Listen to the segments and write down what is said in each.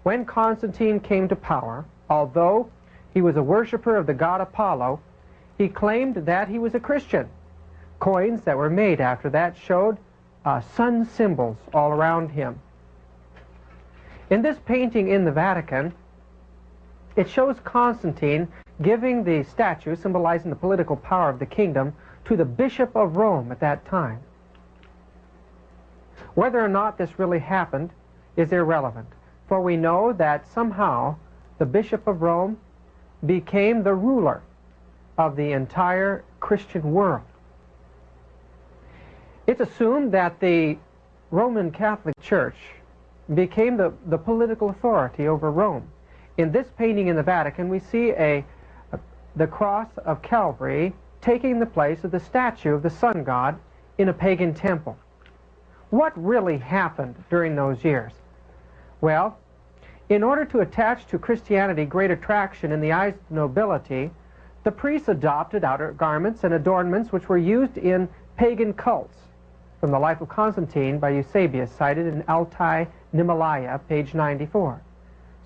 When Constantine came to power, although he was a worshiper of the god Apollo, he claimed that he was a Christian. Coins that were made after that showed sun symbols all around him. In this painting in the Vatican, it shows Constantine giving the statue symbolizing the political power of the kingdom to the Bishop of Rome at that time. Whether or not this really happened is irrelevant, for we know that somehow the Bishop of Rome became the ruler of the entire Christian world. It's assumed that the Roman Catholic Church became the political authority over Rome. In this painting in the Vatican, we see the cross of Calvary taking the place of the statue of the sun god in a pagan temple. What really happened during those years? Well, in order to attach to Christianity great attraction in the eyes of the nobility, the priests adopted outer garments and adornments which were used in pagan cults. From the Life of Constantine by Eusebius, cited in Altai Nimalaya, page 94.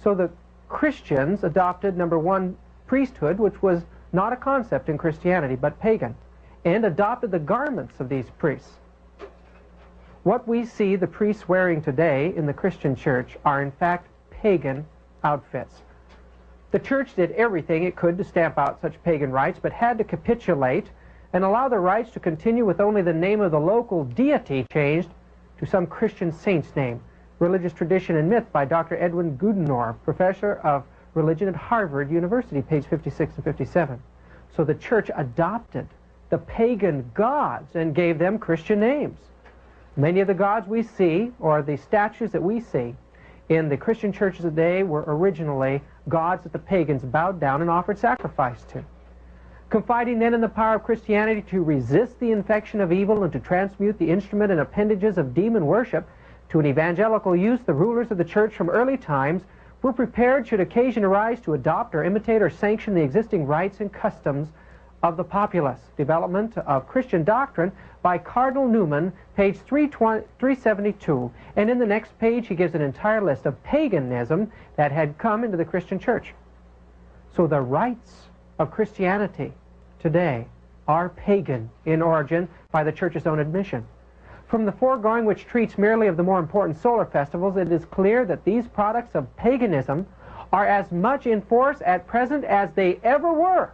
So the Christians adopted, number one, priesthood, which was not a concept in Christianity, but pagan, and adopted the garments of these priests. What we see the priests wearing today in the Christian church are in fact pagan outfits. The church did everything it could to stamp out such pagan rites, but had to capitulate and allow the rites to continue with only the name of the local deity changed to some Christian saint's name. Religious Tradition and Myth by Dr. Edwin Goodenour, professor of religion at Harvard University, page 56 and 57. So the church adopted the pagan gods and gave them Christian names. Many of the gods we see, or the statues that we see in the Christian churches today, were originally gods that the pagans bowed down and offered sacrifice to. Confiding then in the power of Christianity to resist the infection of evil and to transmute the instrument and appendages of demon worship to an evangelical use, the rulers of the church from early times were prepared, should occasion arise, to adopt or imitate or sanction the existing rites and customs of the populace. Development of Christian Doctrine by Cardinal Newman, page 372. And in the next page he gives an entire list of paganism that had come into the Christian church. So the rites of Christianity today are pagan in origin by the church's own admission. From the foregoing, which treats merely of the more important solar festivals, it is clear that these products of paganism are as much in force at present as they ever were,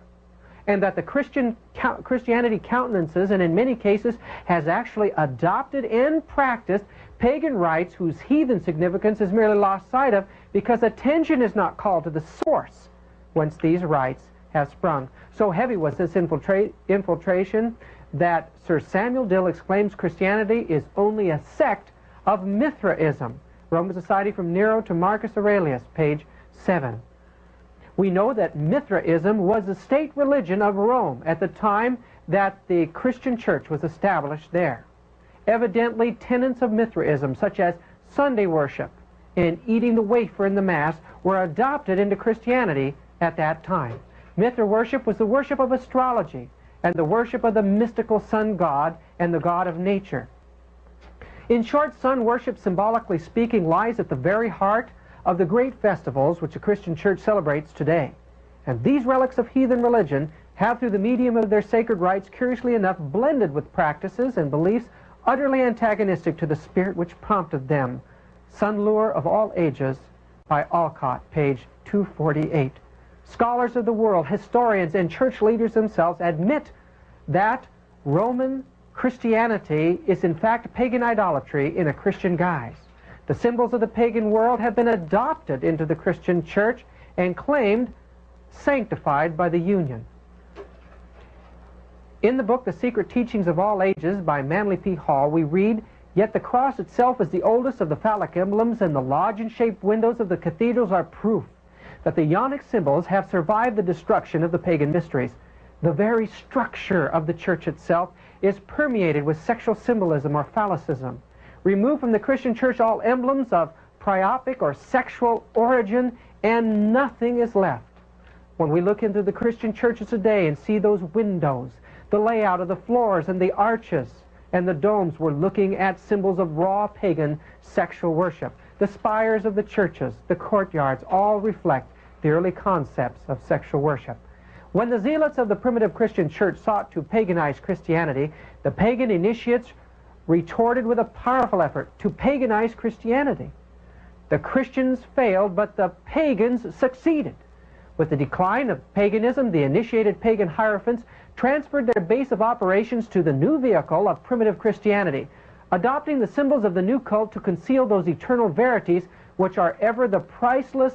and that the Christianity countenances, and in many cases has actually adopted and practiced pagan rites whose heathen significance is merely lost sight of because attention is not called to the source whence these rites have sprung. So heavy was this infiltration that Sir Samuel Dill exclaims Christianity is only a sect of Mithraism. Roman Society from Nero to Marcus Aurelius, page 7. We know that Mithraism was the state religion of Rome at the time that the Christian church was established there. Evidently, tenets of Mithraism, such as Sunday worship and eating the wafer in the Mass, were adopted into Christianity at that time. Mithra worship was the worship of astrology and the worship of the mystical sun god and the god of nature. In short, sun worship, symbolically speaking, lies at the very heart of the great festivals which the Christian church celebrates today. And these relics of heathen religion have, through the medium of their sacred rites, curiously enough, blended with practices and beliefs utterly antagonistic to the spirit which prompted them. Sun Lure of All Ages by Alcott, page 248. Scholars of the world, historians, and church leaders themselves admit that Roman Christianity is in fact pagan idolatry in a Christian guise. The symbols of the pagan world have been adopted into the Christian church and claimed sanctified by the union. In the book The Secret Teachings of All Ages by Manly P. Hall, we read, "Yet the cross itself is the oldest of the phallic emblems, and the lodge-shaped windows of the cathedrals are proof that the Ionic symbols have survived the destruction of the pagan mysteries. The very structure of the church itself is permeated with sexual symbolism or phallicism. Remove from the Christian church all emblems of priapic or sexual origin, and nothing is left." When we look into the Christian churches today and see those windows, the layout of the floors and the arches and the domes, we're looking at symbols of raw pagan sexual worship. the spires of the churches, the courtyards, all reflect the early concepts of sexual worship. When the zealots of the primitive Christian church sought to paganize Christianity, the pagan initiates retorted with a powerful effort to paganize Christianity. The Christians failed, but the pagans succeeded. With the decline of paganism, the initiated pagan hierophants transferred their base of operations to the new vehicle of primitive Christianity, adopting the symbols of the new cult to conceal those eternal verities which are ever the priceless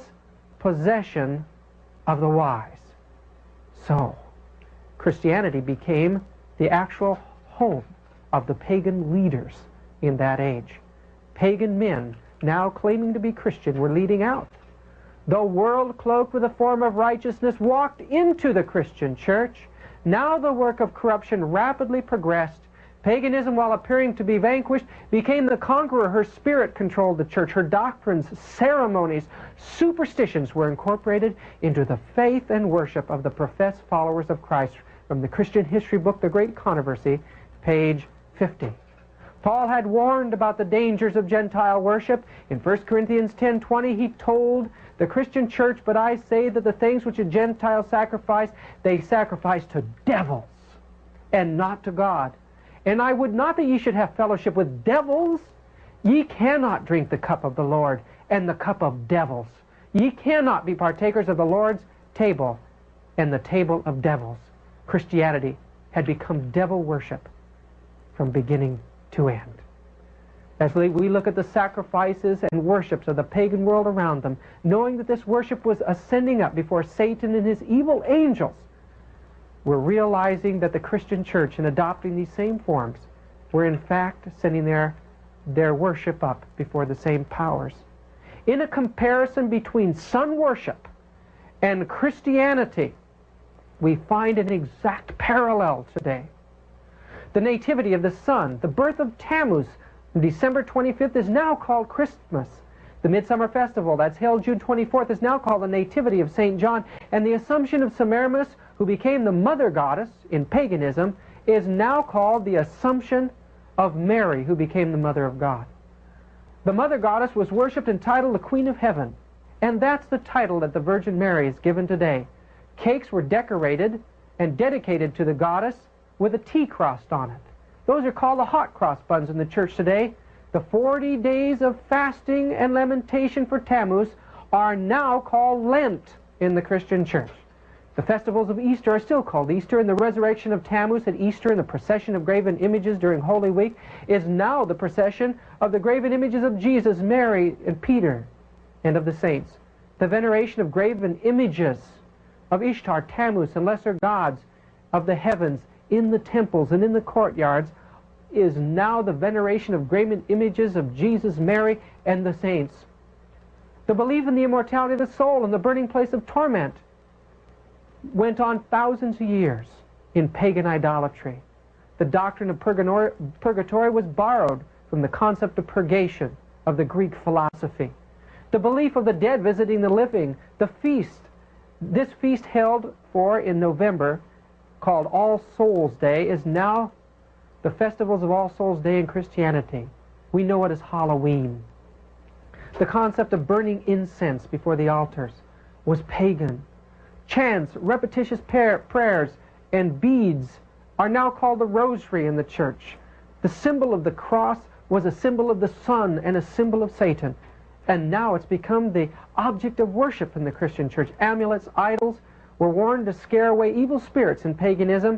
possession of the wise. So, Christianity became the actual home of the pagan leaders in that age. Pagan men, now claiming to be Christian, were leading out. The world cloaked with a form of righteousness walked into the Christian church. Now the work of corruption rapidly progressed. Paganism, while appearing to be vanquished, became the conqueror. Her spirit controlled the church. Her doctrines, ceremonies, superstitions were incorporated into the faith and worship of the professed followers of Christ. From the Christian history book, The Great Controversy, page 50. Paul had warned about the dangers of Gentile worship. In 1 Corinthians 10:20, he told the Christian church, "But I say that the things which a Gentile sacrifice, they sacrifice to devils, and not to God. And I would not that ye should have fellowship with devils. Ye cannot drink the cup of the Lord and the cup of devils. Ye cannot be partakers of the Lord's table and the table of devils." Christianity had become devil worship from beginning to end. As we look at the sacrifices and worships of the pagan world around them, knowing that this worship was ascending up before Satan and his evil angels, we're realizing that the Christian church, in adopting these same forms, were in fact sending their worship up before the same powers. In a comparison between sun worship and Christianity, we find an exact parallel today. The nativity of the sun, the birth of Tammuz, December 25th, is now called Christmas. The Midsummer Festival, that's held June 24th, is now called the Nativity of St. John. And the Assumption of Semiramis, who became the mother goddess in paganism, is now called the Assumption of Mary, who became the mother of God. The mother goddess was worshipped and titled the Queen of Heaven. And that's the title that the Virgin Mary is given today. Cakes were decorated and dedicated to the goddess with a T crossed on it. Those are called the hot cross buns in the church today. The 40 days of fasting and lamentation for Tammuz are now called Lent in the Christian church. The festivals of Easter are still called Easter, and the resurrection of Tammuz at Easter and the procession of graven images during Holy Week is now the procession of the graven images of Jesus, Mary, and Peter, and of the saints. The veneration of graven images of Ishtar, Tammuz, and lesser gods of the heavens in the temples and in the courtyards is now the veneration of graven images of Jesus, Mary, and the saints. The belief in the immortality of the soul and the burning place of torment went on thousands of years in pagan idolatry. The doctrine of purgatory was borrowed from the concept of purgation of the Greek philosophy. The belief of the dead visiting the living, the feast, this feast held in November, called All Souls Day, is now the festivals of All Souls Day in Christianity. We know it as Halloween. The concept of burning incense before the altars was pagan. Chants, repetitious prayers, and beads are now called the rosary in the church. The symbol of the cross was a symbol of the sun and a symbol of Satan. And now it's become the object of worship in the Christian church. Amulets, idols, were worn to scare away evil spirits in paganism,